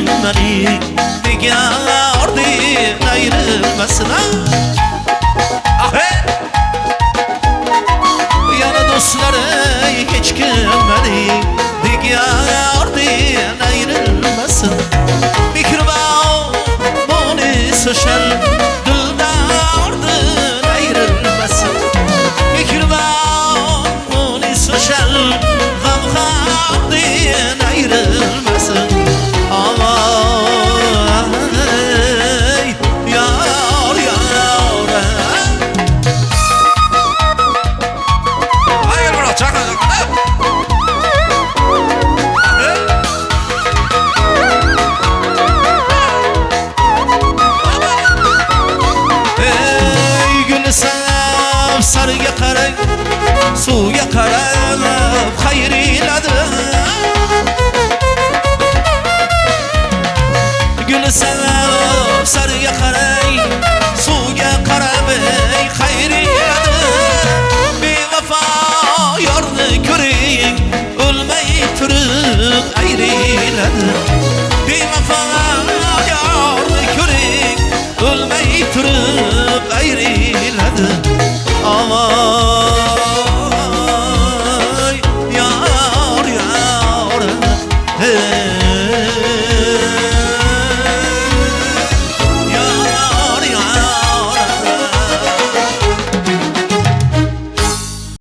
kim beni Nigarden ayrılmasın Yana dostları hiç kim beni Nigarden ayrılmasın Mikrobal bunu soşal Dildardan ayrılmasın Mikrobal bunu soşal Gamgarden ayrılmasın Aman yar yar Hayır bırak çakal Sarıya qarab, suya qarab xayr eladi Gül sanab sarıya qarab, suya qarab xayr eladi Bevafo yorni ko'ring, o'lmay turib ayr eladi Bevafo yorni ko'ring, o'lmay turib ayr eladi